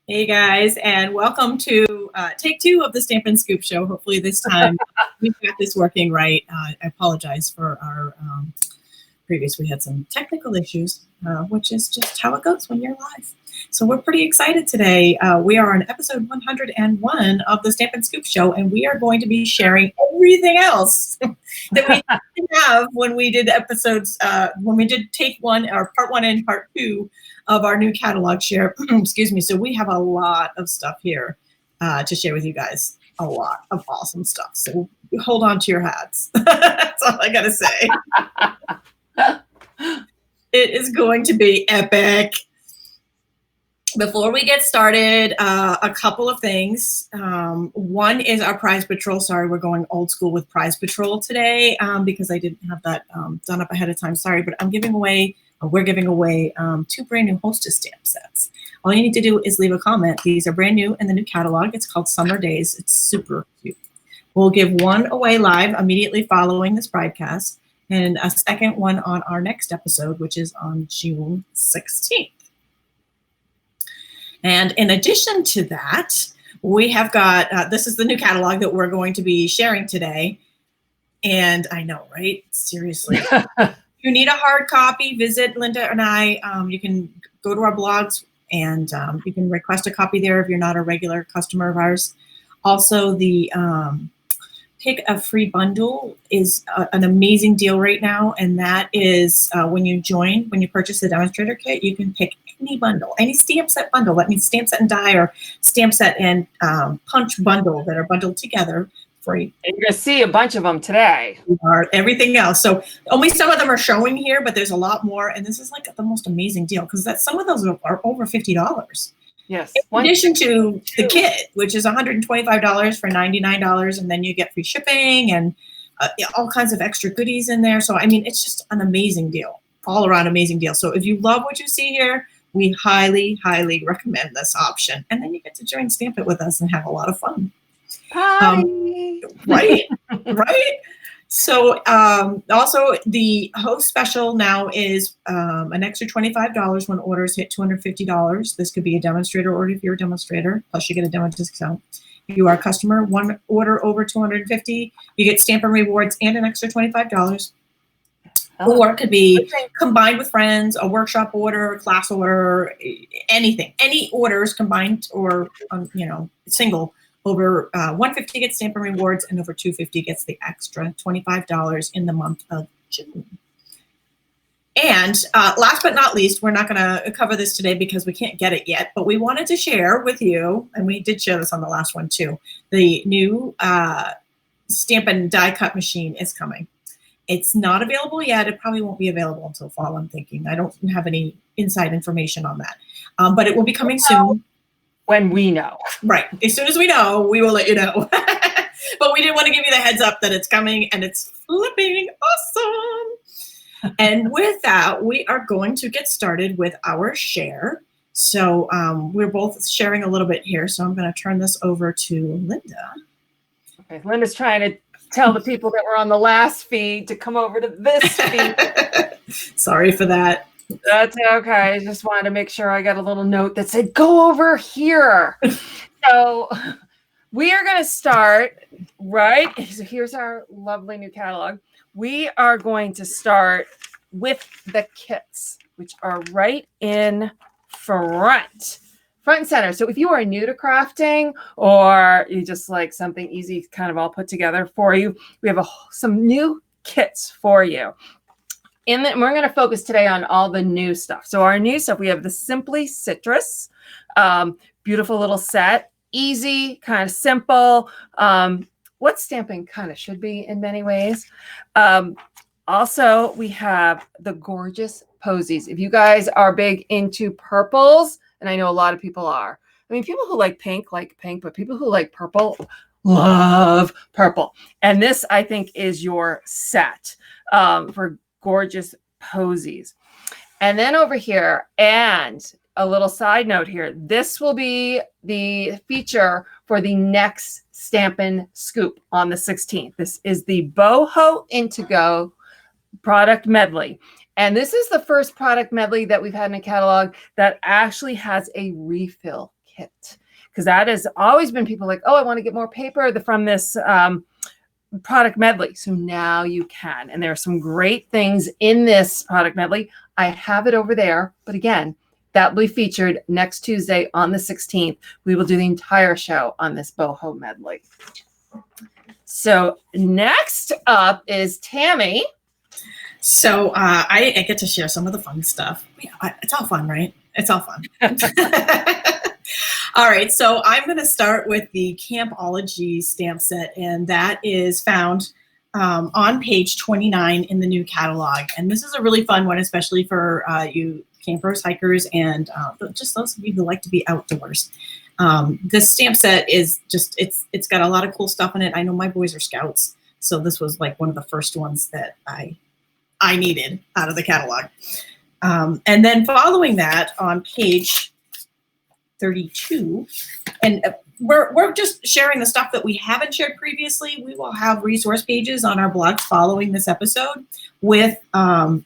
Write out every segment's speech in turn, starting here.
Hey guys, and welcome to take two of the Stampin Scoop Show. Hopefully this time we've got this working right. I apologize for our previous. We had some technical issues, which is just how it goes when you're live. So we're pretty excited today. We are on episode 101 of the Stampin Scoop Show, and we are going to be sharing everything else that we didn't have when we did episodes, when we did take one, or part one and part two of our new catalog share. Excuse me. So we have a lot of stuff here to share with you guys. A lot of awesome stuff. So hold on to your hats. That's all I gotta say. It is going to be epic. Before we get started, a couple of things. One is our prize patrol. Sorry, we're going old school with prize patrol today because I didn't have that done up ahead of time. Sorry, but we're giving away two brand new hostess stamp sets. All you need to do is leave a comment. These are brand new in the new catalog. It's called Summer Days. It's super cute. We'll give one away live immediately following this broadcast, and a second one on our next episode, which is on June 16th. And in addition to that, we have got, this is the new catalog that we're going to be sharing today. And I know, right? Seriously. If you need a hard copy, visit Linda and I. You can go to our blogs and you can request a copy there if you're not a regular customer of ours. Also, the Pick a Free Bundle is an amazing deal right now. And that is when you purchase the demonstrator kit, you can pick any bundle, any stamp set bundle. That means stamp set and die, or stamp set and punch bundle that are bundled together. Free. And you're going to see a bunch of them today. Everything else. So only some of them are showing here, but there's a lot more. And this is like the most amazing deal because some of those are over $50. Yes. In addition to the kit, which is $125 for $99, and then you get free shipping and all kinds of extra goodies in there. So, I mean, it's just an amazing deal, all around amazing deal. So if you love what you see here, we highly, highly recommend this option. And then you get to join Stamp It with us and have a lot of fun. Right? So also the host special now is an extra $25 when orders hit $250. This could be a demonstrator order if you're a demonstrator, plus you get a demo discount. If you are a customer, one order over $250, you get Stampin' Rewards and an extra $25. Or it could be combined with friends, a workshop order, a class order, anything. Any orders combined or single. Over $150 gets Stampin' Rewards, and over $250 gets the extra $25 in the month of June. And last but not least, we're not going to cover this today because we can't get it yet, but we wanted to share with you, and we did share this on the last one too, the new Stampin' die cut machine is coming. It's not available yet. It probably won't be available until fall, I'm thinking. I don't have any inside information on that, but it will be coming soon. When we know. Right. As soon as we know, we will let you know. But we did want to give you the heads up that it's coming and it's flipping awesome. And with that, we are going to get started with our share. So we're both sharing a little bit here. So I'm going to turn this over to Linda. Okay. Linda's trying to tell the people that were on the last feed to come over to this feed. Sorry for that. That's okay. I just wanted to make sure I got a little note that said, go over here. So we are going to start, right? So here's our lovely new catalog. We are going to start with the kits, which are right in front and center. So if you are new to crafting or you just like something easy, kind of all put together for you, we have some new kits for you. And then we're going to focus today on all the new stuff. So our new stuff, we have the Simply Citrus, beautiful little set, easy, kind of simple, what stamping kind of should be in many ways. Also, we have the gorgeous posies. If you guys are big into purples, and I know a lot of people are. I mean, people who like pink, but people who like purple love purple. And this, I think, is your set for gorgeous posies. And then over here, and a little side note here, this will be the feature for the next Stampin' Scoop on the 16th. This is the Boho Indigo product medley. And this is the first product medley that we've had in a catalog that actually has a refill kit. kit, because that has always been people like, oh, I want to get more paper from this product medley. So now you can. And there are some great things in this product medley. I have it over there. But again, that will be featured next Tuesday on the 16th. We will do the entire show on this boho medley. So next up is Tami. So I get to share some of the fun stuff. Yeah, it's all fun, right? It's all fun. All right, so I'm going to start with the Campology stamp set, and that is found on page 29 in the new catalog. And this is a really fun one, especially for you campers, hikers, and just those of you who like to be outdoors. This stamp set is just, it's got a lot of cool stuff in it. I know my boys are scouts, so this was like one of the first ones that I needed out of the catalog. And then following that on page 32, and we're just sharing the stuff that we haven't shared previously. We will have resource pages on our blogs following this episode with the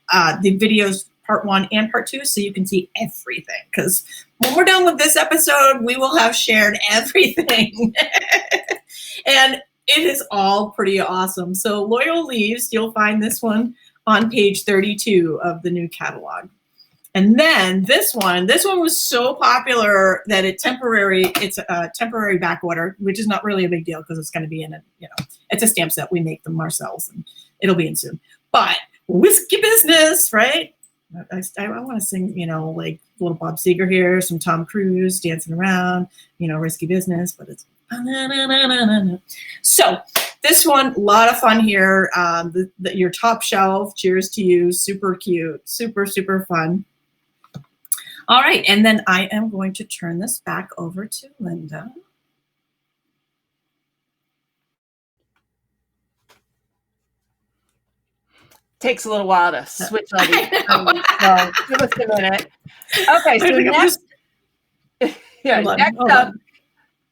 videos part 1 and part 2, so you can see everything. Because when we're done with this episode, we will have shared everything. And it is all pretty awesome. So Loyal Leaves, you'll find this one on page 32 of the new catalog. And then this one was so popular that it's a temporary back order, which is not really a big deal because it's going to be in it's a stamp set. We make them ourselves and it'll be in soon. But Whiskey Business, right? I want to sing, like little Bob Seger here, some Tom Cruise dancing around, Risky Business, but it's so this one, a lot of fun here. Your top shelf, cheers to you, super cute, super, super fun. All right, and then I am going to turn this back over to Linda. Takes a little while to switch all these things, so give us a minute. Okay, so next up,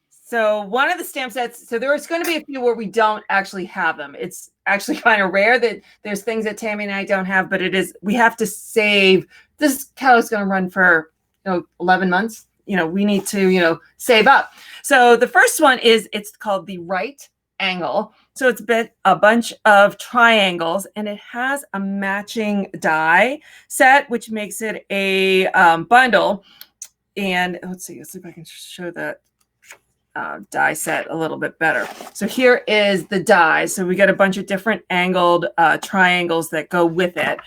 so one of the stamp sets, so there's going to be a few where we don't actually have them. It's actually kind of rare that there's things that Tami and I don't have, but we have to save. This catalog's going to run for 11 months. We need to save up. So the first one it's called the Right Angle. So it's a bunch of triangles, and it has a matching die set, which makes it a bundle. And let's see if I can show that die set a little bit better. So here is the die. So we got a bunch of different angled triangles that go with it,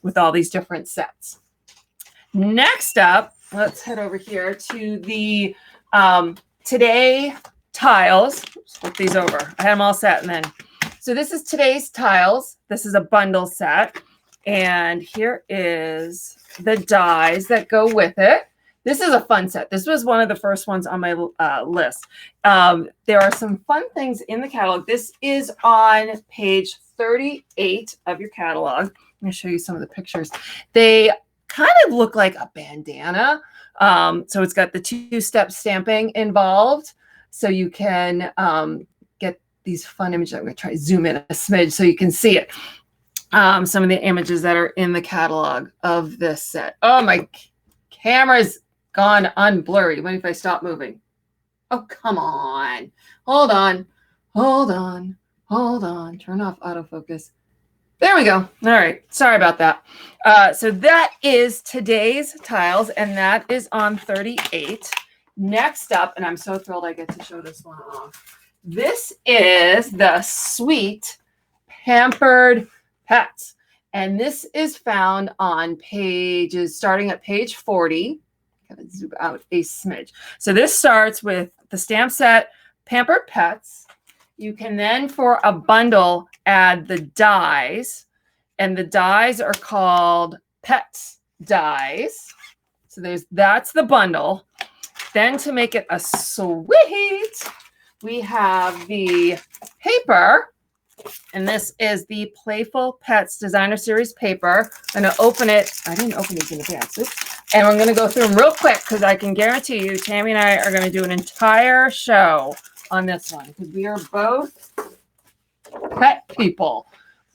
with all these different sets. Next up, let's head over here to the Today tiles. Oops, flip these over. I had them all set, and then so this is Today's tiles. This is a bundle set, and here is the dies that go with it. This is a fun set. This was one of the first ones on my list. There are some fun things in the catalog. This is on page 38 of your catalog. I'm going to show you some of the pictures. They kind of look like a bandana. So it's got the 2-step stamping involved. So you can get these fun images. I'm going to try to zoom in a smidge so you can see it. Some of the images that are in the catalog of this set. Oh, my camera's gone unblurry. What if I stop moving? Oh, come on. Hold on. Turn off autofocus. There we go. All right. Sorry about that. So that is Today's tiles, and that is on 38. Next up, and I'm so thrilled I get to show this one off. This is the Sweet Pampered Pets. And this is found on starting at page 40. Gotta zoom out a smidge. So this starts with the stamp set Pampered Pets. You can then, for a bundle, add the dies. And the dies are called Pets Dies. So that's the bundle. Then to make it a sweet, we have the paper. And this is the Playful Pets Designer Series paper. I'm going to open it. I didn't open these in advance. And I'm going to go through them real quick because I can guarantee you Tami and I are going to do an entire show on this one because we are both pet people.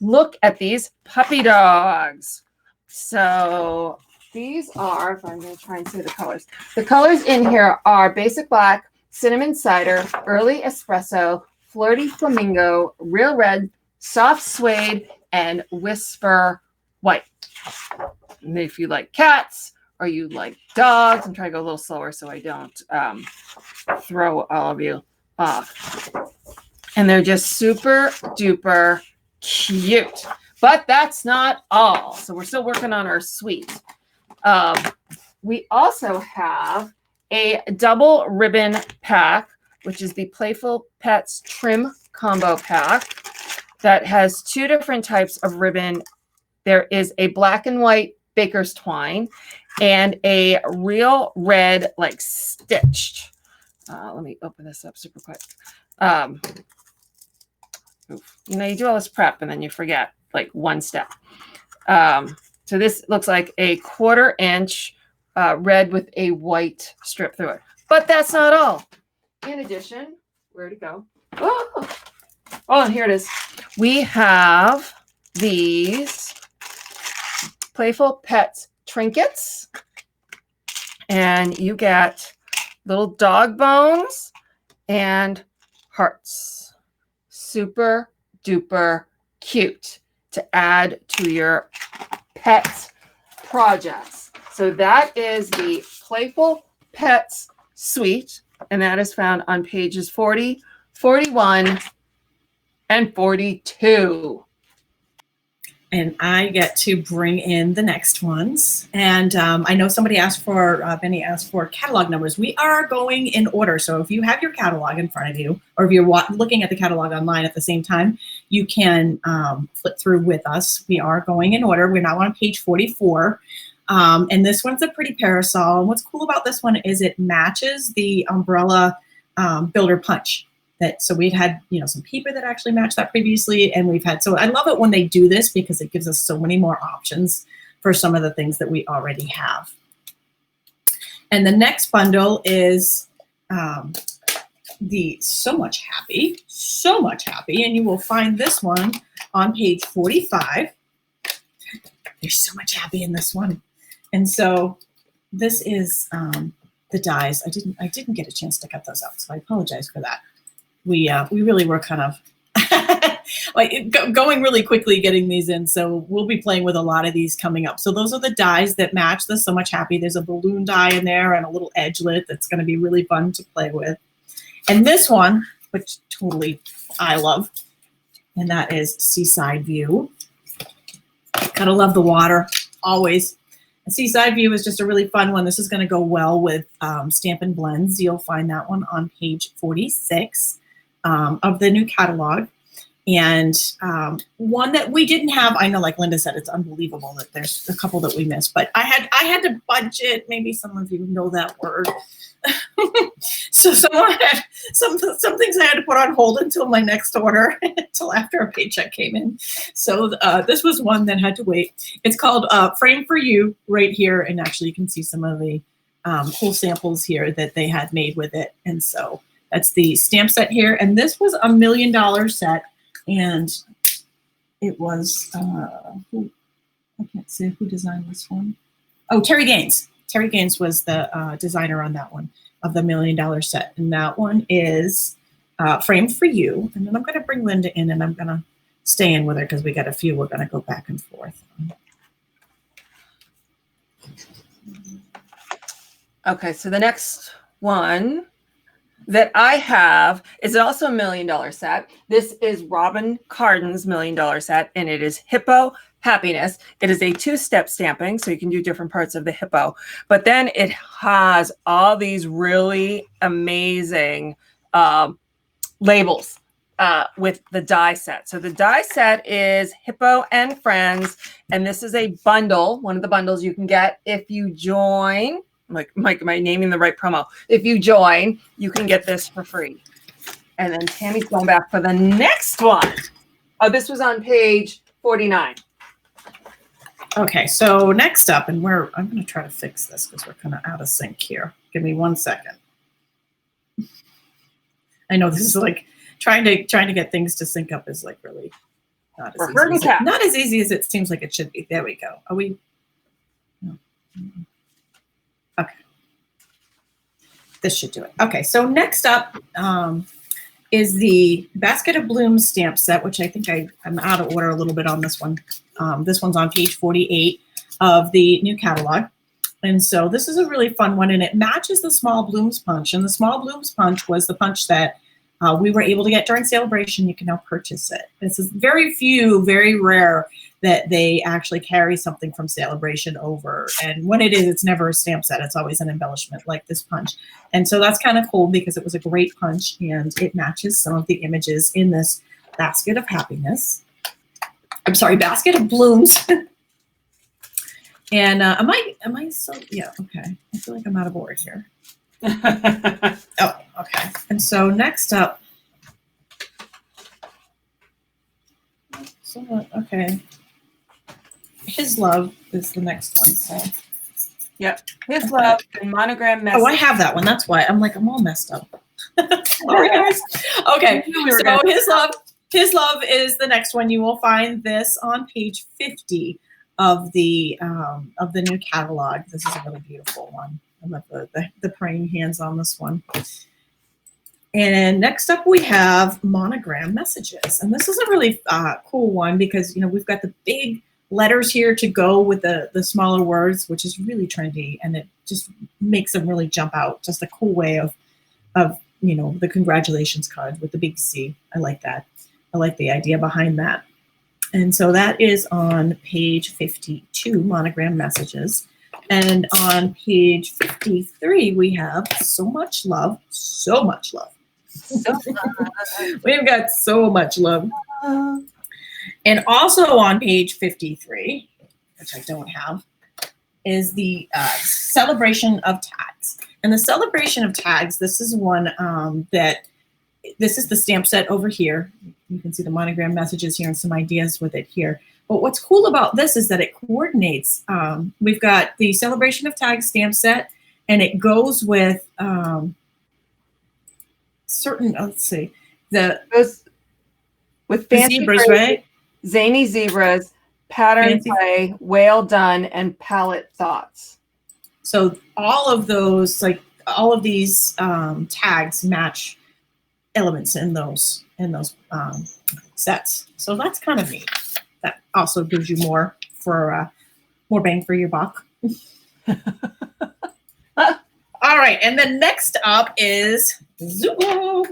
Look at these puppy dogs. So These are, if I'm going to try and say the colors. The colors in here are Basic Black, Cinnamon Cider, Early Espresso, Flirty Flamingo, Real Red, Soft Suede, and Whisper White. And if you like cats or you like dogs, I'm trying to go a little slower so I don't throw all of you off. And they're just super duper cute. But that's not all. So we're still working on our suite. We also have a double ribbon pack, which is the Playful Pets Trim Combo Pack that has 2 different types of ribbon. There is a black and white baker's twine and a real red, like stitched. Let me open this up super quick. You know, you do all this prep and then you forget like one step. So this looks like a 1/4 inch red with a white strip through it. But that's not all. In addition, where'd it go? Oh, and here it is. We have these Playful Pets trinkets. And you get little dog bones and hearts. Super duper cute to add to your pets projects. So that is the Playful Pets suite, and that is found on pages 40, 41, and 42. And I get to bring in the next ones. And I know somebody asked for, Benny asked for catalog numbers. We are going in order. So if you have your catalog in front of you, or if you're looking at the catalog online at the same time, you can flip through with us. We are going in order. We're now on page 44. And this one's a pretty parasol. And what's cool about this one is it matches the umbrella builder punch. So we've had, you know, some paper that actually matched that previously, and we've had, so I love it when they do this because it gives us so many more options for some of the things that we already have. And the next bundle is the So Much Happy, and you will find this one on page 45. There's so much happy in this one. And so this is the dies. I didn't get a chance to cut those out, so I apologize for that. We really were kind of like going really quickly getting these in. So we'll be playing with a lot of these coming up. So those are the dies that match the So Much Happy. There's a balloon die in there and a little edgelet that's going to be really fun to play with. And this one, which totally I love, and that is Seaside View. Gotta love the water, always. A Seaside View is just a really fun one. This is going to go well with Stampin' Blends. You'll find that one on page 46. Of the new catalog, and one that we didn't have. I know, like Linda said, it's unbelievable that there's a couple that we missed, but I had to budget. Maybe some of you know that word. So someone had some things I had to put on hold until my next order, until after a paycheck came in. So this was one that had to wait. It's called Frame for You right here, and actually you can see some of the cool samples here that they had made with it, and so. That's the stamp set here. And this was $1 million set. And it was, I can't say who designed this one. Oh, Terry Gaines. Terry Gaines was the designer on that one of the $1 million set. And that one is Framed for You. And then I'm going to bring Linda in and I'm going to stay in with her because we got a few we're going to go back and forth. Okay, so the next one that I have is also a $1 million set. This is Robin Cardin's $1 million set, and it is Hippo Happiness. It is a 2-step stamping, so you can do different parts of the hippo. But then it has all these really amazing labels with the die set. So the die set is Hippo and Friends, and this is a bundle, one of the bundles you can get if you join. Mike, am I naming the right promo? If you join, you can get this for free. And then Tammy's going back for the next one. Oh, this was on page 49. Okay, so next up, and I'm going to try to fix this because we're kind of out of sync here. Give me 1 second. I know this is like trying to get things to sync up is like really not as easy as it seems like it should be. There we go. Are we? No. Okay. This should do it. Okay, so next up is the Basket of Blooms stamp set, which I think I'm out of order a little bit on this one. This one's on page 48 of the new catalog. And so this is a really fun one, and it matches the Small Blooms punch. And the Small Blooms punch was the punch that we were able to get during Celebration. You can now purchase it. This is very rare that they actually carry something from Celebration over. And when it is, it's never a stamp set. It's always an embellishment like this punch. And so that's kind of cool because it was a great punch, and it matches some of the images in this Basket of Happiness. I'm sorry, Basket of Blooms. And am I so, yeah, okay. I feel like I'm out of order here. Oh, okay. And so next up, okay. His Love is the next one. So. Yep. His Love and Monogram Message. Oh, I have that one. That's why I'm like, I'm all messed up. Sorry, guys. Okay. So His Love is the next one. You will find this on page 50 of the new catalog. This is a really beautiful one. I love the praying hands on this one. And next up we have Monogram Messages. And this is a really cool one because, you know, we've got the big letters here to go with the smaller words, which is really trendy, and it just makes them really jump out. Just a cool way of you know, the congratulations card with the big C. I like that. I like the idea behind that. And so that is on page 52, Monogram Messages. And on page 53, we have So Much Love, So Much Love. We've got so much love. And also on page 53, which I don't have, is the Celebration of Tags. And the Celebration of Tags, this is one this is the stamp set over here. You can see the Monogram Messages here and some ideas with it here. But what's cool about this is that it coordinates. We've got the Celebration of Tags stamp set, and it goes with certain, let's see, with fancy zebras, right? Zany zebras, pattern play, whale done, and palette thoughts. So all of those, like all of these tags match elements in those sets. So that's kind of neat. That also gives you more bang for your buck. All right, and then next up is Zoo Globe.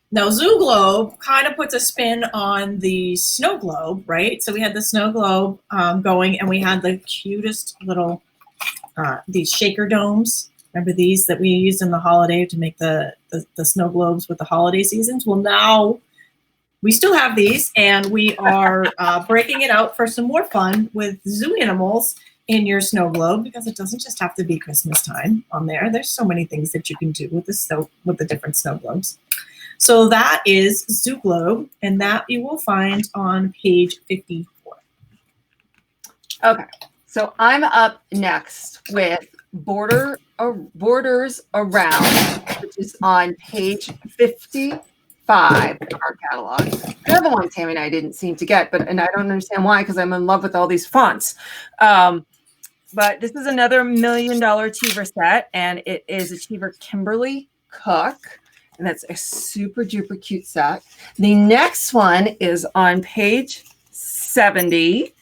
Now, Zoo Globe kind of puts a spin on the Snow Globe, right? So we had the Snow Globe going, and we had the cutest little, these shaker domes. Remember these that we used in the holiday to make the snow globes with the holiday seasons? Well, now we still have these, and we are breaking it out for some more fun with zoo animals in your snow globe, because it doesn't just have to be Christmas time on there. There's so many things that you can do with the different snow globes. So that is Zoo Globe, and that you will find on page 54. Okay, so I'm up next with Borders Around, which is on page 55 of our catalog. Another one Tammy and I didn't seem to get, and I don't understand why, because I'm in love with all these fonts. But this is another $1 million Achiever set, and it is Achiever Kimberly Cook. And that's a super duper cute set. The next one is on page 70.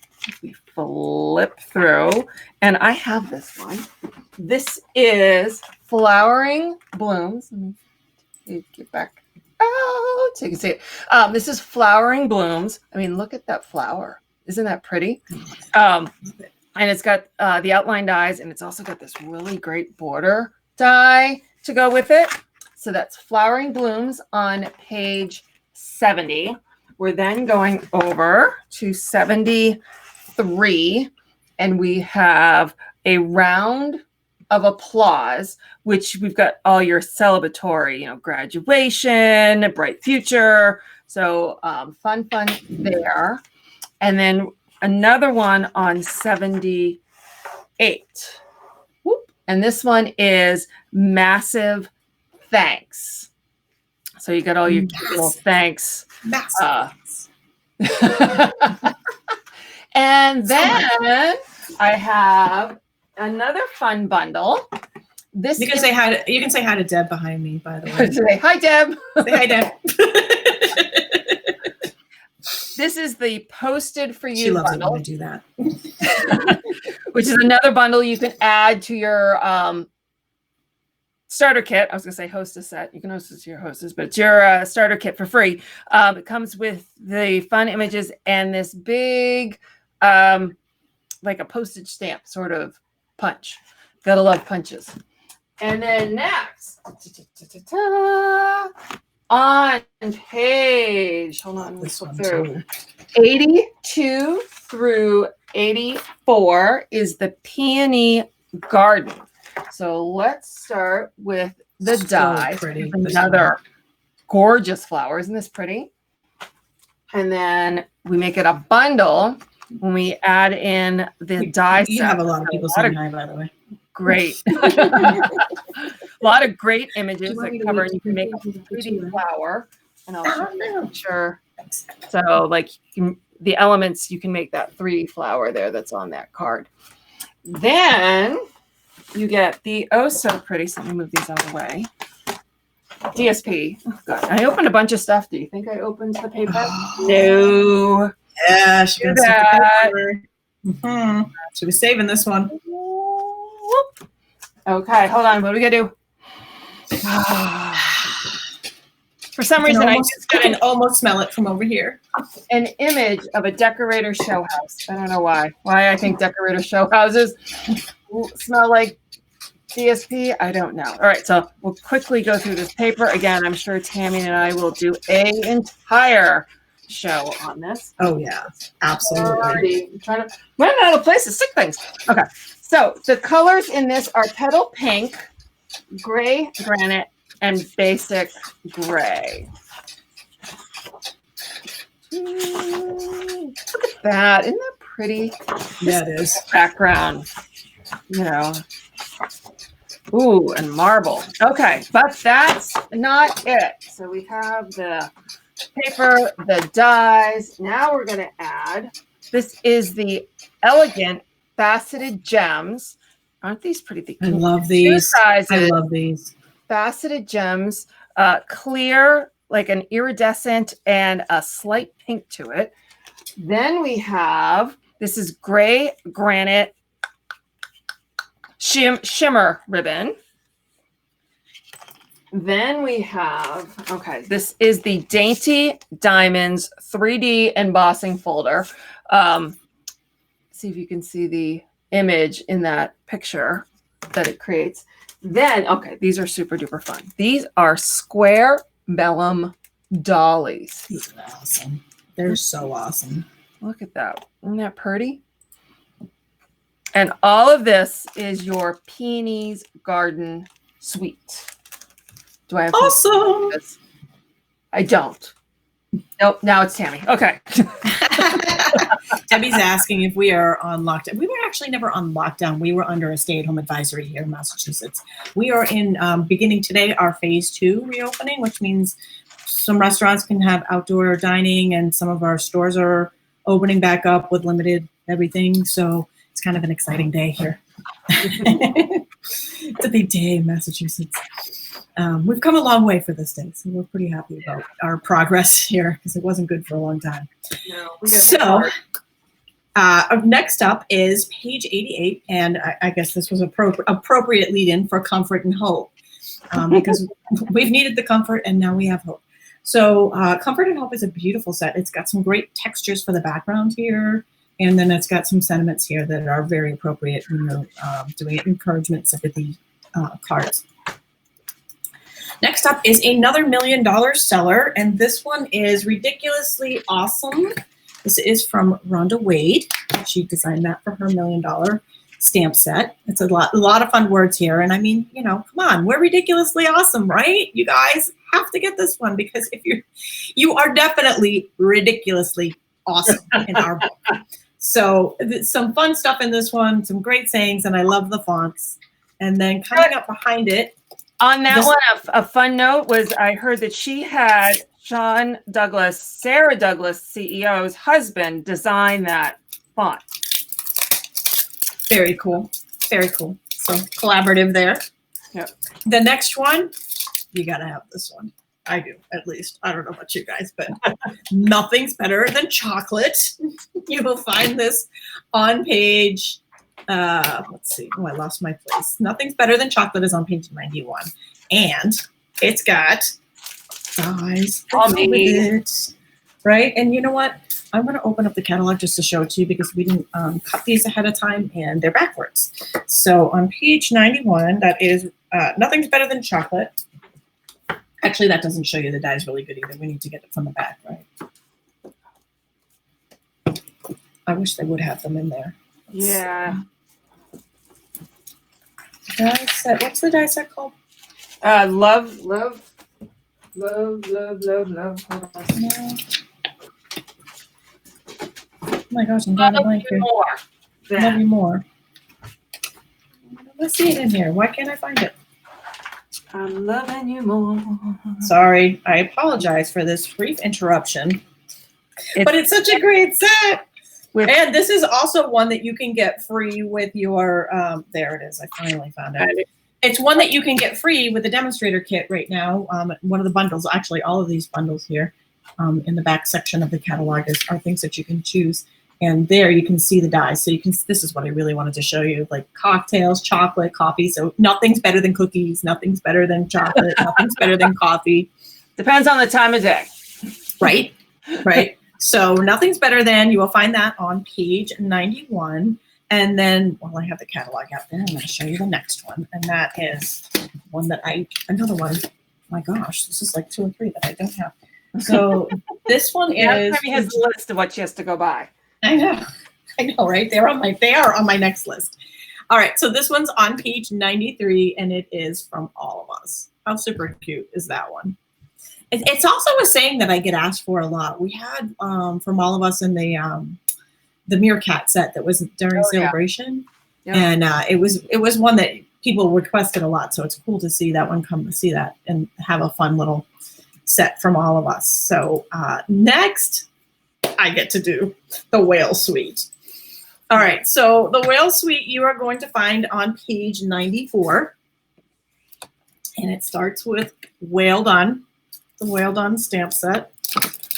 We flip through, and I have this one. This is Flowering Blooms. Let me get back out so you can see it. This is Flowering Blooms. I mean, look at that flower. Isn't that pretty? And it's got the outline dies, and it's also got this really great border die to go with it. So that's Flowering Blooms on page 70. We're then going over to 73, and we have a Round of Applause, which we've got all your celebratory, you know, graduation, a bright future. So fun there. And then another one on 78. Whoop. And this one is Massive Thanks. So you got all your little thanks. And then I have another fun bundle. This you can say hi to Deb behind me, by the way. Say hi, Deb. Say hi, Deb. This is the Posted for You She loves bundle. it when I do that. Which is another bundle you can add to your starter kit. I was going to say hostess set. You can host it to your hostess, but it's your starter kit for free. It comes with the fun images and this big, like a postage stamp sort of punch. Gotta love punches. And then next, on page, hold on, let's flip through. 82 through 84 is the Peony Garden. So let's start with the die. Pretty. Another gorgeous flower. Isn't this pretty? And then we make it a bundle when we add in the die. You have a lot of people saying hi, by the way. Great. A lot of great images that cover, and you can make a pretty flower. And I'll show you sure. So like the elements, you can make that 3D flower there that's on that card. Then you get the oh so pretty. So let me move these out of the way. DSP. Oh God, I opened a bunch of stuff. Do you think I opened the paper? No. Yeah, she do that. Mm-hmm. She was saving this one. Okay, hold on. What are we gonna do? For some reason, I can almost smell it from over here. An image of a decorator show house. I don't know why. Why I think decorator show houses smell like DSP. I don't know. All right, so we'll quickly go through this paper again. I'm sure Tami and I will do an entire show on this. Oh yeah, absolutely. I'm trying to run out of place to stick things. Okay, so the colors in this are petal pink, gray granite, and basic gray. Look at that. Isn't that pretty? Yeah, it is. Background, you know. Ooh, and marble. Okay, but that's not it. So we have the paper, the dies. Now we're going to add, this is the elegant faceted gems. Aren't these pretty? I love these. I love these. Faceted gems, clear, like an iridescent and a slight pink to it. Then we have, this is gray granite shimmer ribbon. Then we have, okay, this is the Dainty Diamonds 3D embossing folder. See if you can see the image in that picture that it creates. Then, okay, these are super duper fun. These are square vellum dollies. These are awesome. They're so awesome. Look at that. Isn't that pretty? And all of this is your Peony's Garden Suite. Do I have awesome? I don't. Nope. Now it's Tami. Okay. Debbie's asking if we are on lockdown. We were actually never on lockdown. We were under a stay-at-home advisory here in Massachusetts. We are in beginning today our phase 2 reopening, which means some restaurants can have outdoor dining, and some of our stores are opening back up with limited everything. So it's kind of an exciting day here. It's a big day in Massachusetts. We've come a long way for this day, so we're pretty happy about our progress here because it wasn't good for a long time. No, so next up is page 88, and I guess this was appropriate lead-in for comfort and hope because we've needed the comfort and now we have hope. So Comfort and Hope is a beautiful set. It's got some great textures for the background here, and then it's got some sentiments here that are very appropriate when you're doing encouragement sympathy cards. Next up is another $1 million seller, and this one is Ridiculously Awesome. This is from Rhonda Wade. She designed that for her $1 million stamp set. It's a lot of fun words here, and I mean, you know, come on, we're ridiculously awesome, right? You guys have to get this one because if you are definitely ridiculously awesome in our book. So some fun stuff in this one, some great sayings, and I love the fonts. And then coming up behind it. On that one, a fun note was I heard that she had Sean Douglas, Sarah Douglas, CEO's husband, design that font. Very cool. Very cool. So collaborative there. Yep. The next one, you got to have this one. I do, at least. I don't know about you guys, but nothing's better than chocolate. You will find this on page, let's see. Oh, I lost my place. Nothing's better than chocolate is on page 91. And it's got dies with it, right? And you know what? I'm going to open up the catalog just to show it to you because we didn't cut these ahead of time and they're backwards. So on page 91, that is nothing's better than chocolate. Actually, that doesn't show you the dies really good either. We need to get it from the back, right? I wish they would have them in there. Yeah. Die set. What's the die set called? Love. Hold on. No. Oh my gosh, I'm drawing a blank here. Love you more. Let's see it in here. Why can't I find it? I'm loving you more. Sorry, I apologize for this brief interruption. But it's such a great set. And this is also one that you can get free with your, there it is. I finally found it. It's one that you can get free with the demonstrator kit right now. One of the bundles, actually all of these bundles here in the back section of the catalog are things that you can choose. And there you can see the dies. So you can, this is what I really wanted to show you, like cocktails, chocolate, coffee. So nothing's better than cookies. Nothing's better than chocolate. Nothing's better than coffee. Depends on the time of day. Right, right. So nothing's better than, you will find that on page 91. And then, while I have the catalog out there, I'm going to show you the next one. And that is one that another one. My gosh, this is like 2 or 3 that I don't have. So this one is. Tami has a list of what she has to go buy. I know, right? They are on my next list. All right, so this one's on page 93, and it is from All of Us. How super cute is that one? It's also a saying that I get asked for a lot. We had from All of Us in the Meerkat set that was during Celebration, and it was one that people requested a lot. So it's cool to see that one come to see that and have a fun little set from All of Us. So next, I get to do the Whale Suite. All right, so the Whale Suite you are going to find on page 94. And it starts with Whale Done, the Whale Done stamp set,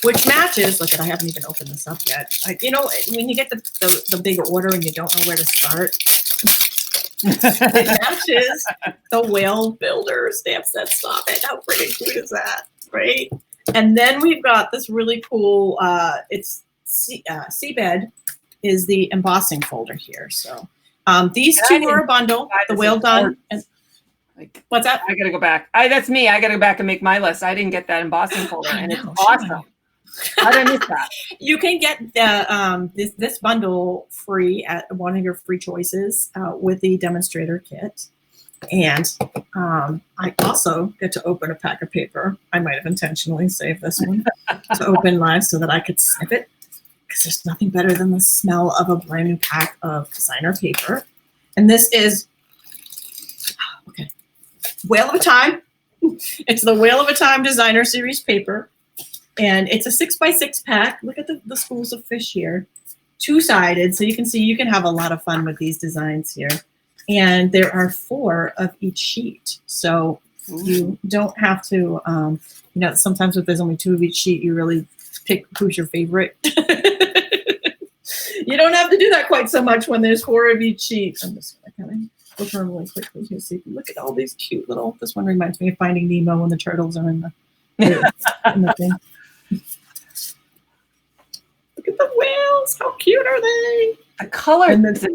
which matches, look, I haven't even opened this up yet. You know, when you get the big order and you don't know where to start, it matches the Whale Builder stamp set. Stop it. How pretty cute is that? Right? And then we've got this really cool, it's Seabed is the embossing folder here. So these two are a bundle, the Whale Done. What's that? I got to go back. That's me. I got to go back and make my list. I didn't get that embossing folder, and it's awesome. How did I miss that? You can get the this bundle free at one of your free choices with the demonstrator kit. And I also get to open a pack of paper. I might have intentionally saved this one to open live so that I could snip it, because there's nothing better than the smell of a brand new pack of designer paper. And this is, okay, Whale of a Time. It's the Whale of a Time Designer Series paper. And it's a 6x6 pack. Look at the schools of fish here. 2-sided, so you can see you can have a lot of fun with these designs here. And there are 4 of each sheet. So you don't have to, you know, sometimes if there's only 2 of each sheet, you really pick who's your favorite. You don't have to do that quite so much when there's 4 of each sheet. I'm just going to kind of look around really quickly here. See, look at all these cute little, this one reminds me of Finding Nemo when the turtles are in the thing. Look at the whales. How cute are they? The color in this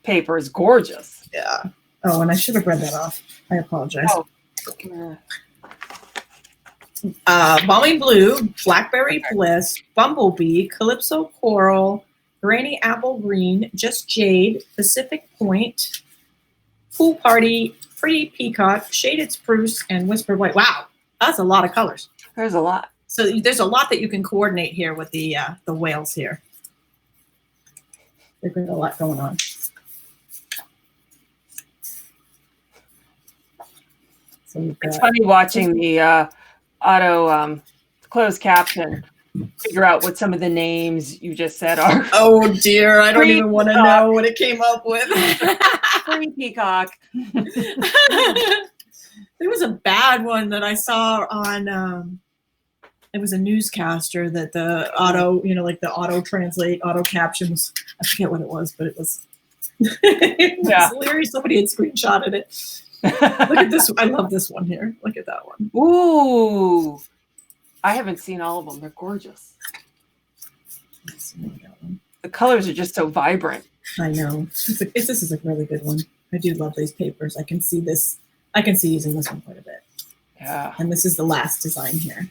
paper is gorgeous. Yeah. Oh, and I should have read that off. I apologize. Balmy Blue, Blackberry Bliss, Bumblebee, Calypso Coral, Granny Apple Green, Just Jade, Pacific Point, Pool Party, Pretty Peacock, Shaded Spruce, and Whispered White. Wow, that's a lot of colors. There's a lot. So there's a lot that you can coordinate here with the whales here. There's a lot going on. So it's funny watching the auto closed caption figure out what some of the names you just said are. Oh dear, I don't Free even want to peacock. know what it came up with. Free peacock. There was a bad one that I saw on it was a newscaster that the auto, like the auto translate, auto captions. I forget what it was, but it was, it was hilarious. Somebody had screenshotted it. Look at this. I love this one here. Look at that one. Ooh. I haven't seen all of them. They're gorgeous. The colors are just so vibrant. I know. This is a really good one. I do love these papers. I can see this. I can see using this one quite a bit. Yeah. And this is the last design here.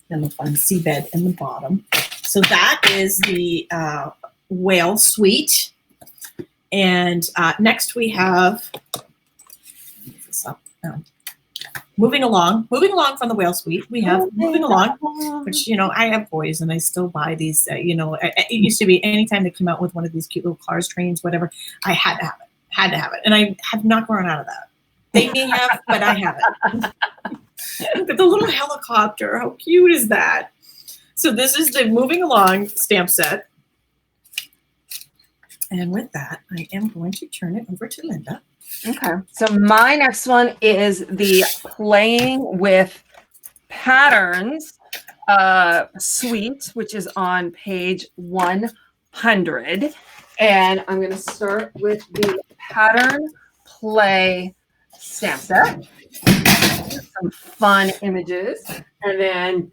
And the fun seabed in the bottom. So that is the whale suite. And next we have, this up. Moving along from the whale suite, we have moving along, which, I have boys and I still buy these, it used to be anytime they came out with one of these cute little cars, trains, whatever, I had to have it. And I have not grown out of that. They may have, but I haven't. Look at the little helicopter. How cute is that? So this is the moving along stamp set. And with that, I am going to turn it over to Linda. Okay. So my next one is the playing with patterns suite, which is on page 100. And I'm going to start with the pattern play stamp set. Some fun images, and then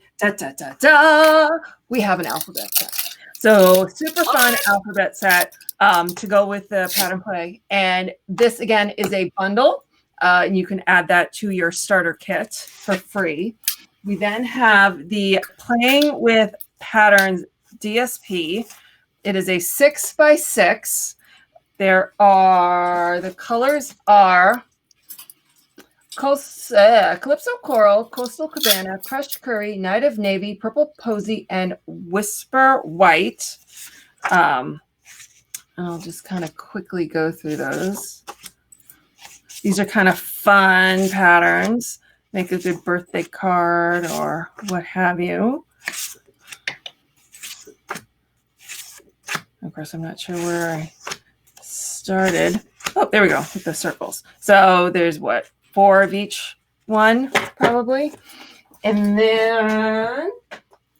we have an alphabet set. So super fun alphabet set to go with the pattern play. And this again is a bundle, and you can add that to your starter kit for free. We then have the playing with patterns DSP. It is a 6x6. The colors are Calypso Coral, Coastal Cabana, Crushed Curry, Night of Navy, Purple Posy, and Whisper White. I'll just kind of quickly go through those. These are kind of fun patterns. Make a good birthday card or what have you. Of course, I'm not sure where I started. Oh, there we go with the circles. So there's 4 of each one, probably. And then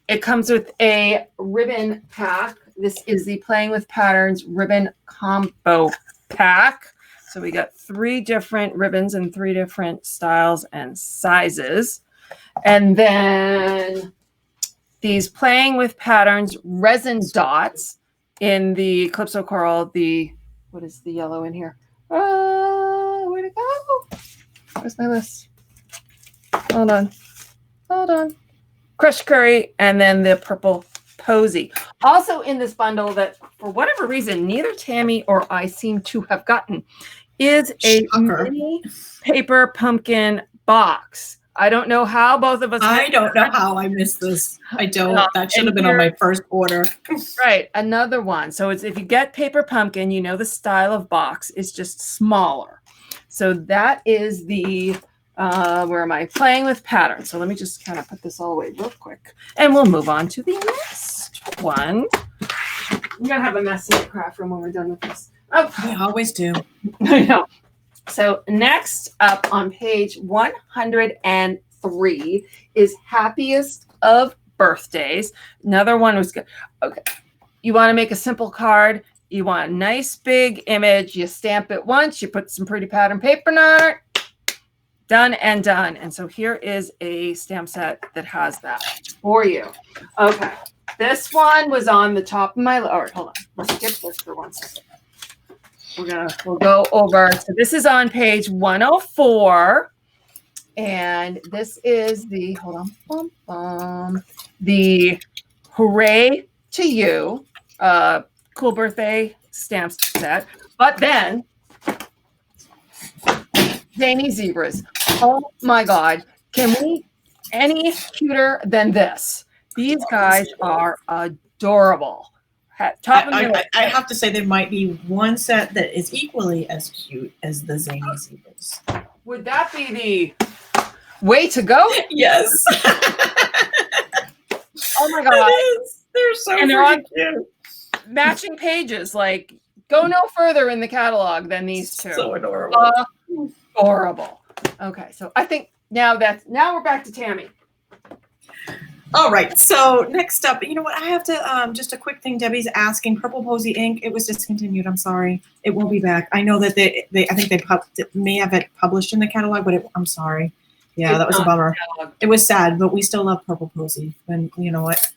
it comes with a ribbon pack. This is the Playing with Patterns ribbon combo pack. So we got 3 different ribbons in 3 different styles and sizes. And then these Playing with Patterns resin dots in the Calypso Coral, what is the yellow in here? Where'd it go? Where's my list? Hold on. Crushed Curry, and then the Purple Posy. Also in this bundle that, for whatever reason, neither Tami or I seem to have gotten, is a mini paper pumpkin box. I don't know how both of us. I don't know how I missed this. I don't. That should have been on my first order. Right. Another one. So it's, if you get paper pumpkin, the style of box is just smaller. So that is the, where am I? Playing with Patterns. So let me just kind of put this all away real quick. And we'll move on to the next one. I'm going to have a mess in the craft room when we're done with this. Oh, we always do. I know. So next up on page 103 is Happiest of Birthdays. Another one was good. Okay. You want to make a simple card. You want a nice big image. You stamp it once. You put some pretty pattern paper on it. Done and done. And so here is a stamp set that has that for you. Okay. This one was on the top of my list. All right, hold on. Let's skip this for 1 second. We'll go over. So this is on page 104. And this is the, the Hooray to You cool birthday stamp set. But then zany zebras. Oh my God. Can we any cuter than this? These guys are adorable. I have to say there might be one set that is equally as cute as the zany zebras. Would that be the way to go? Yes. Oh my God. They're so And they're on cute. matching pages. Like, go no further in the catalog than these two. So adorable. Adorable. Okay, so I think now we're back to Tami. All right, so next up, you know what? I have to, just a quick thing. Debbie's asking, Purple Posy ink. It was discontinued. I'm sorry. It won't be back. I know that I think they may have it published in the catalog, but I'm sorry. Yeah, that was a bummer. It was sad, but we still love Purple Posy. And you know what?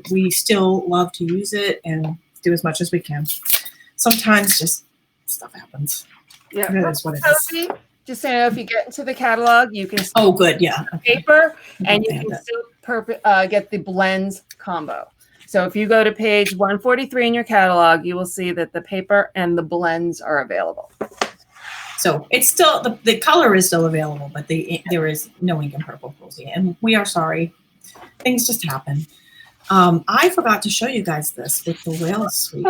We still love to use it and do as much as we can. Sometimes just stuff happens. Yeah, that is what it is. Just so you know, if you get into the catalog, you can oh good, yeah, paper, and you can still get the blends combo. So if you go to page 143 in your catalog, you will see that the paper and the blends are available. So it's still the color is still available, but there is no ink in Purple Posy, and we are sorry. Things just happen. I forgot to show you guys this with the whale suite.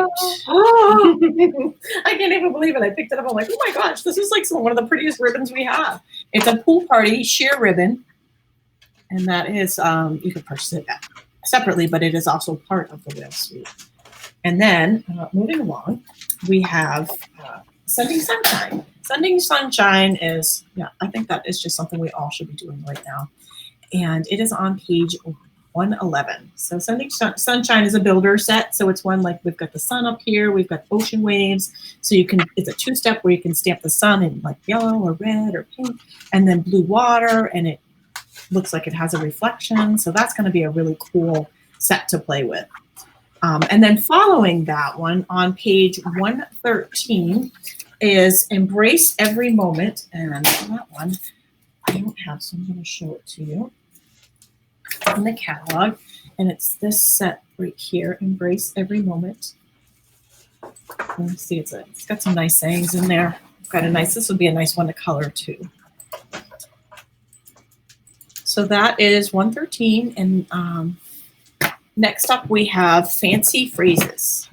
I can't even believe it. I picked it up. I'm like, oh my gosh, this is like one of the prettiest ribbons we have. It's a pool party sheer ribbon. And that is, you can purchase it separately, but it is also part of the whale suite. And then moving along, we have Sending Sunshine. Sending Sunshine is, I think that is just something we all should be doing right now. And it is on page 111. So Sending Sunshine is a builder set. So it's one like we've got the sun up here, we've got ocean waves. So it's a 2-step where you can stamp the sun in like yellow or red or pink, and then blue water, and it looks like it has a reflection. So that's going to be a really cool set to play with. And then following that one on page 113 is Embrace Every Moment. And that one I don't have, so I'm going to show it to you in the catalog. And it's this set right here, Embrace Every Moment. Let me see, it's got some nice sayings in there. This would be a nice one to color too. So that is 113. And next up we have Fancy Phrases.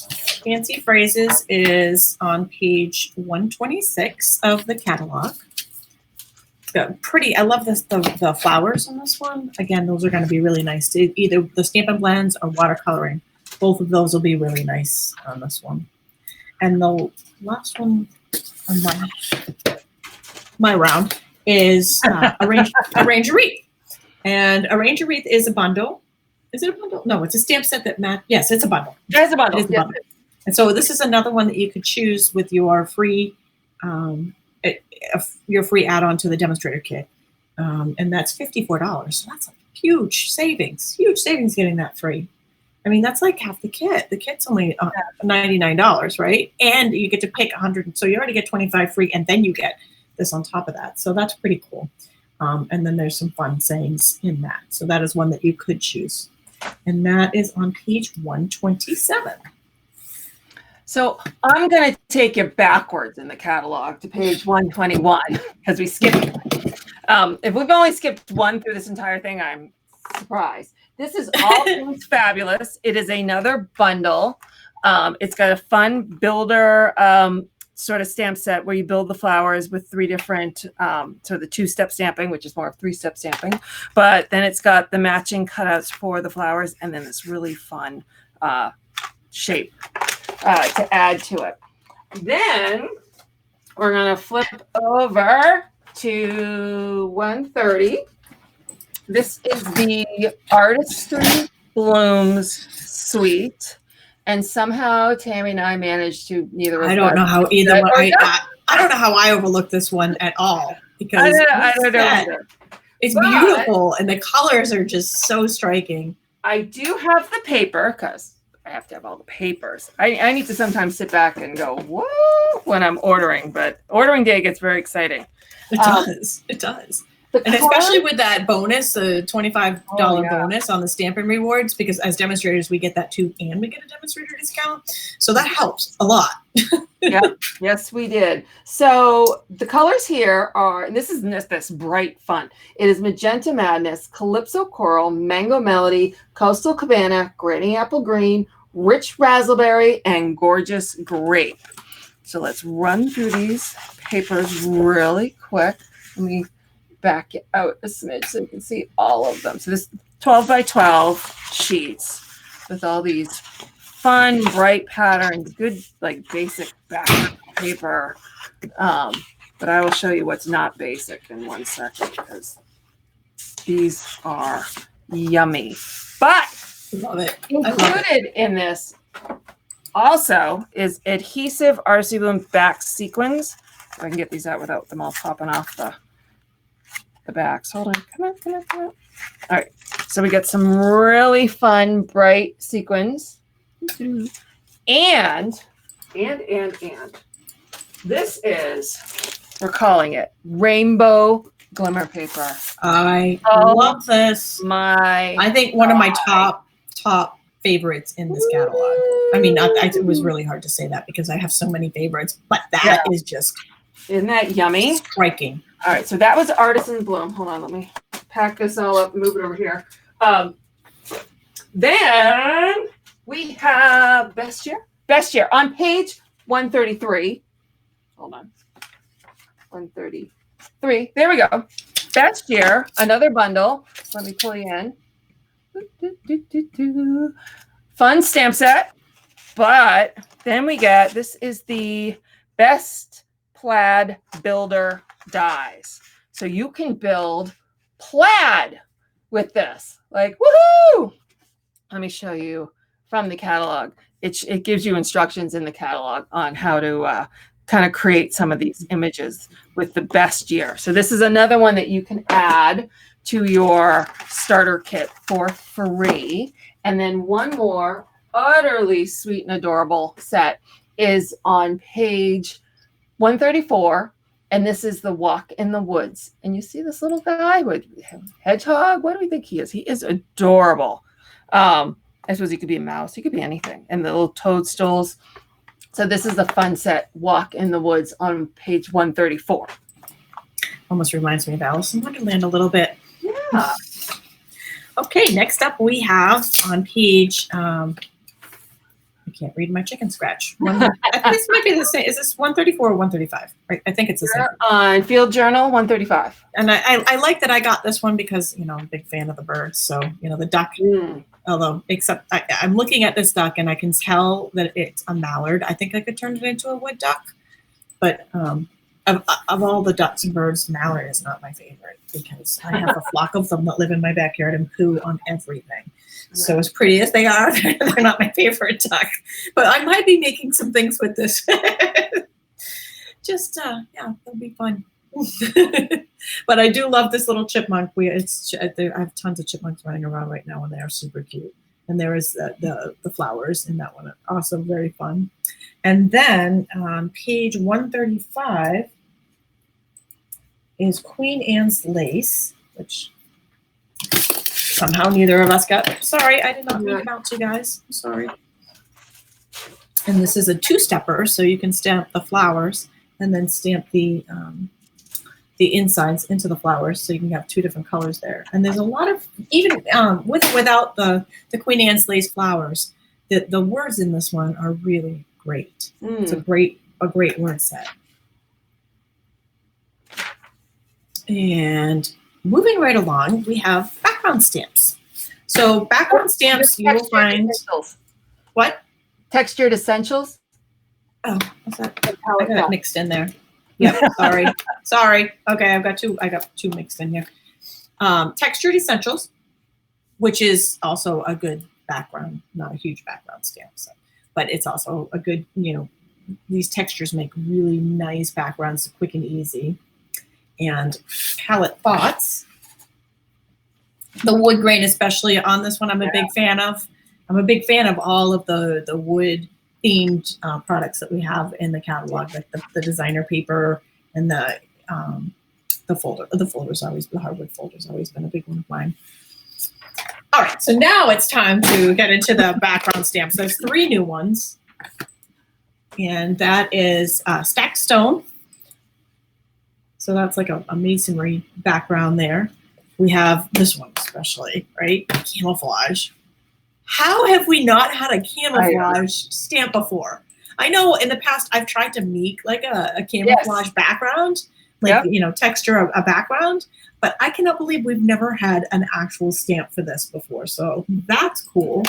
Fancy Phrases is on page 126 of the catalog. Pretty. I love the flowers on this one. Again, those are going to be really nice. Either the Stampin' Blends or watercoloring. Both of those will be really nice on this one. And the last one on my round is Arrange a Wreath. And Arrange a Wreath is a bundle. Is it a bundle? No, it's a stamp set that yes, it's a bundle. It's a bundle. It is a bundle. And so this is another one that you could choose with your free add-on to the demonstrator kit, and that's $54. So that's a huge savings getting that free. I mean, that's like half the kit. The kit's only $99, right? And you get to pick 100, so you already get 25 free, and then you get this on top of that. So that's pretty cool. And then there's some fun sayings in that. So that is one that you could choose, and that is on page 127. So I'm going to take you backwards in the catalog to page 121 because we skipped it. If we've only skipped one through this entire thing, I'm surprised. This is All Things Fabulous. It is another bundle. It's got a fun builder sort of stamp set where you build the flowers with 3 different, so the 2-step stamping, which is more of 3-step stamping. But then it's got the matching cutouts for the flowers and then this really fun shape to add to it. Then we're going to flip over to 130. This is the Artisan Blooms suite. And somehow Tami and I managed to neither of us. I don't know how either one. I don't know how I overlooked this one at all because I don't know either. It's beautiful and the colors are just so striking. I do have the paper because I have to have all the papers. I need to sometimes sit back and go, whoa, when I'm ordering, but ordering day gets very exciting. It does. It does. And especially with that bonus, the $25 bonus on the Stampin' Rewards, because as demonstrators, we get that too, and we get a demonstrator discount. So that helps a lot. Yeah, yes, we did. So the colors here are, and this is this bright fun. It is Magenta Madness, Calypso Coral, Mango Melody, Coastal Cabana, Granny Apple Green, Rich Raspberry, and Gorgeous Grape. So let's run through these papers really quick. Let me back it out a smidge so you can see all of them. So this 12 by 12 sheets with all these fun, bright patterns, good, like basic background paper. But I will show you what's not basic in 1 second because these are yummy. But Love it. included in this also is adhesive RC Bloom back sequins. If I can get these out without them all popping off the backs. Hold on. Come on, come on, come on. All right. So we got some really fun, bright sequins. And this is, we're calling it rainbow glimmer paper. I love this. I think one of my top favorites in this catalog. I mean, it was really hard to say that because I have so many favorites, but that is just, isn't that yummy? Striking. All right, so that was Artisan Bloom. Hold on, let me pack this all up and move it over here. Then we have Best Year. Best Year on page 133. Hold on. 133. There we go. Best Year, another bundle. Let me pull you in. Fun stamp set. But then we get, this is the Best Plaid Builder Dies. So you can build plaid with this. Like, woohoo! Let me show you from the catalog. It gives you instructions in the catalog on how to kind of create some of these images with the Best Year. So this is another one that you can add to your starter kit for free. And then one more utterly sweet and adorable set is on page 134. And this is the Walk in the Woods. And you see this little guy with hedgehog. What do we think he is? He is adorable. I suppose he could be a mouse. He could be anything. And the little toadstools. So this is the fun set, Walk in the Woods, on page 134. Almost reminds me of Alice in Wonderland a little bit. Yeah. Okay, next up we have on page, I can't read my chicken scratch. I think this might be the same. Is this 134 or 135? Right? I think it's the same. On Field Journal, 135. And I like that I got this one because, I'm a big fan of the birds. So, the duck, although, except I'm looking at this duck and I can tell that it's a mallard. I think I could turn it into a wood duck. But of all the ducks and birds, mallard is not my favorite because I have a flock of them that live in my backyard and poo on everything. So as pretty as they are, they're not my favorite duck. But I might be making some things with this. Just, it'll be fun. But I do love this little chipmunk. I have tons of chipmunks running around right now, and they are super cute. And there is the flowers in that one. Also very fun. And then on page 135 is Queen Anne's Lace, which somehow neither of us got. Sorry, I did not read it out to you guys. I'm sorry. And this is a two-stepper, so you can stamp the flowers and then stamp the insides into the flowers, so you can have two different colors there. And there's a lot of, even without the Queen Anne's Lace flowers, the words in this one are really great. It's a great word set. And moving right along, we have background stamps. So background stamps, you will find what? Textured Essentials. Oh, what's that? I got it mixed in there. Yep, sorry. Okay, I got two mixed in here. Textured Essentials, which is also a good background, not a huge background stamp, but it's also a good, these textures make really nice backgrounds, quick and easy. And Palette Thoughts, the wood grain, especially on this one, I'm a big fan of. I'm a big fan of all of the wood themed products that we have in the catalog, like the designer paper and the folder. The hardwood folder's always been a big one of mine. All right, so now it's time to get into the background stamps. There's 3 new ones, and that is Stacked Stone. So that's like a masonry background there. We have this one especially, right? Camouflage. How have we not had a camouflage stamp before? I know in the past I've tried to make like a camouflage background, like, Yep. texture of a background. But I cannot believe we've never had an actual stamp for this before. So that's cool,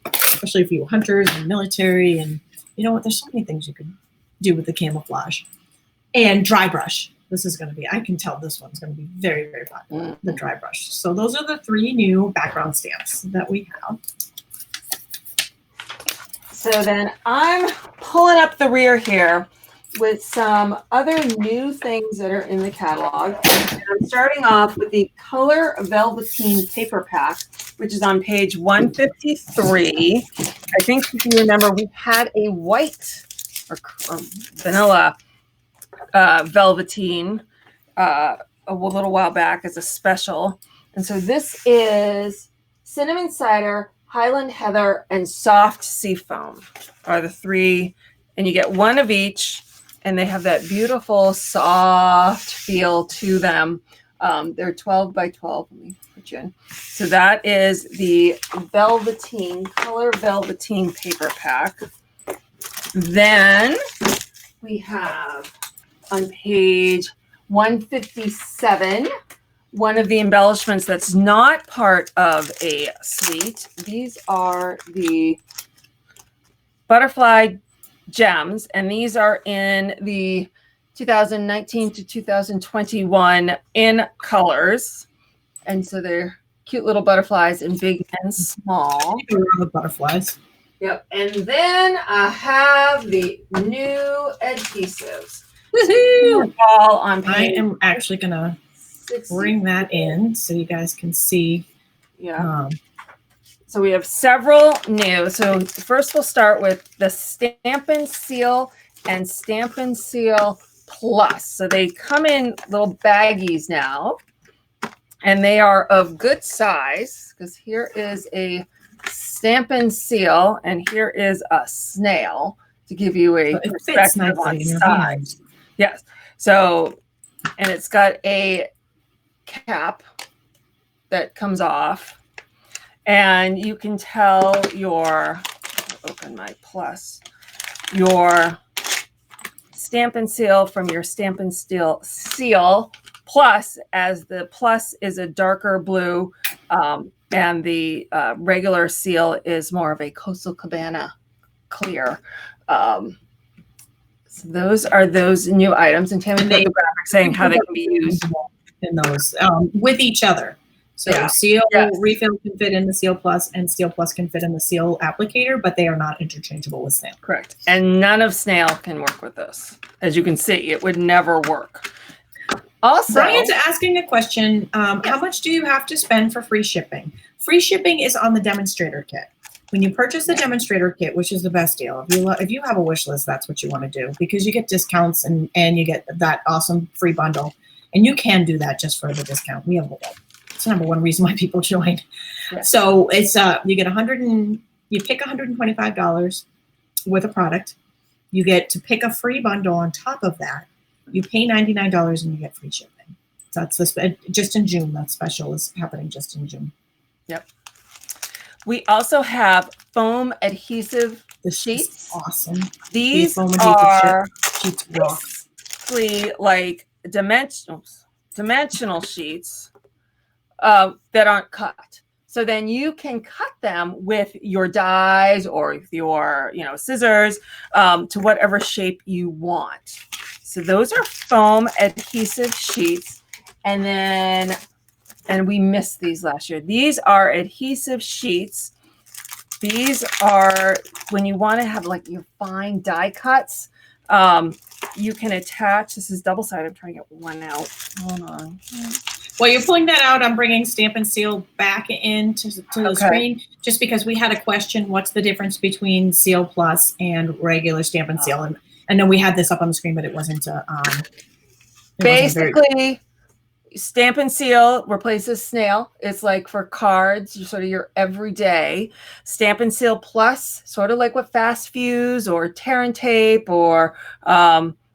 especially for you hunters and military. And you know what? There's so many things you can do with the camouflage. And dry brush. This is going to be, I can tell this one's going to be very, very popular, the dry brush. So those are the 3 new background stamps that we have. So then I'm pulling up the rear here with some other new things that are in the catalog. And I'm starting off with the Color Velveteen Paper Pack, which is on page 153. I think if you remember, we had a white or vanilla velveteen a little while back as a special. And so this is cinnamon cider, Highland heather, and soft sea foam are the 3. And you get 1 of each. And they have that beautiful soft feel to them. They're 12 by 12. Let me put you in. So that is the Velveteen, Color Velveteen Paper Pack. Then we have on page 157, one of the embellishments that's not part of a suite. These are the butterfly gems, and these are in the 2019 to 2021 in colors. And so they're cute little butterflies in big and small. The butterflies. Yep. And then I have the new adhesives. Woohoo! All on page. I am actually going to bring that in so you guys can see. Yeah. So we have several new. So first we'll start with the Stampin' Seal and Stampin' Seal Plus. So they come in little baggies now, and they are of good size, because here is a Stampin' Seal and here is a snail to give you a perspective on size. Yes. So, and it's got a cap that comes off. And you can tell your, open my plus, your Stampin' Seal from your Stampin' Seal Plus, as the plus is a darker blue, and the regular seal is more of a Coastal Cabana clear. So those are those new items. And Tammy put the graphic saying how they can be used in those with each other. So Seal Refill can fit in the Seal Plus, and Seal Plus can fit in the Seal Applicator, but they are not interchangeable with Snail. Correct. And none of Snail can work with this. As you can see, it would never work. Also, Brian's asking a question. How much do you have to spend for free shipping? Free shipping is on the demonstrator kit. When you purchase the demonstrator kit, which is the best deal, if you have a wish list, that's what you want to do, because you get discounts and you get that awesome free bundle. And you can do that just for the discount. We have it's the #1 reason why people join. Yes. So it's you get you pick $125 with a product. You get to pick a free bundle on top of that. You pay $99 and you get free shipping. So that's just in June. That special is happening just in June. Yep. We also have foam adhesive sheets. Awesome. These are basically like dimensional sheets that aren't cut. So then you can cut them with your dies or with your scissors to whatever shape you want. So those are foam adhesive sheets. And we missed these last year. These are adhesive sheets. These are when you want to have like your fine die cuts. You can attach. This is double-sided. I'm trying to get one out. Hold on. While you're pulling that out, I'm bringing Stampin' Seal back into the screen, just because we had a question. What's the difference between Seal Plus and regular Stampin' Seal? And I know we had this up on the screen, but it wasn't. Basically, Stampin' Seal replaces Snail. It's like for cards, sort of your everyday. Stampin' Seal Plus, sort of like what Fast Fuse or Tear and Tape or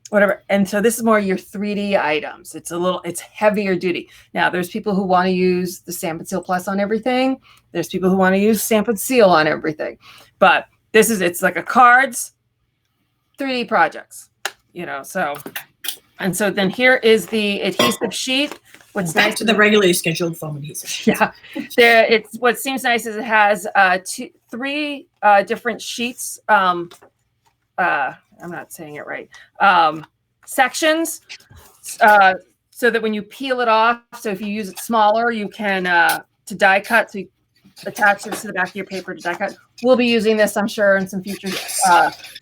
whatever. And so this is more your 3D items. It's heavier duty. Now, there's people who want to use the Stampin' Seal Plus on everything. There's people who want to use Stampin' Seal on everything. But it's like a cards, 3D projects, so And so then here is the adhesive sheet. What's Back nice to the regularly scheduled foam adhesive. Yeah, it's what seems nice is it has three different sheets. I'm not saying it right. Sections, so that when you peel it off, so if you use it smaller, you can to die cut. So you attach this to the back of your paper to die cut. We'll be using this, I'm sure, in some future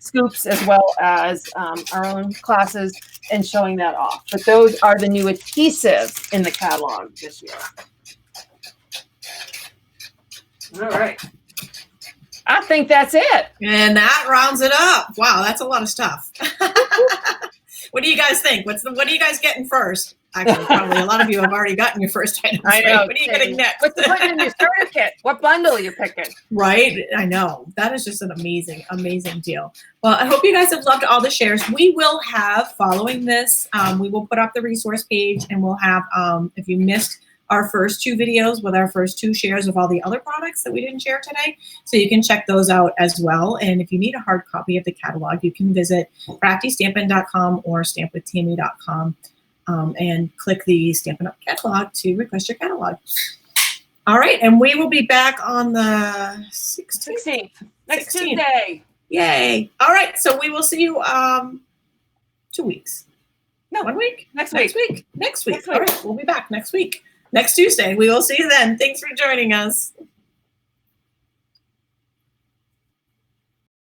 scoops as well as our own classes and showing that off. But those are the new adhesives in the catalog this year. All right. I think that's it. And that rounds it up. Wow, that's a lot of stuff. What do you guys think? What are you guys getting first? Actually, probably a lot of you have already gotten your first items. I know. Right? What are you getting next? What's the putting in your starter kit? What bundle you're picking? Right? I know. That is just an amazing, amazing deal. Well, I hope you guys have loved all the shares. We will have, following this, we will put up the resource page, and we'll have, if you missed our first 2 videos with our first 2 shares of all the other products that we didn't share today. So you can check those out as well. And if you need a hard copy of the catalog, you can visit craftystampin.com or stampwithtami.com and click the Stampin' Up! Catalog to request your catalog. All right, and we will be back on the 16th. Next Tuesday. Yay. All right, so we will see you 2 weeks. No, 1 week? Next week. All right, we'll be back next week. Next Tuesday. We will see you then. Thanks for joining us.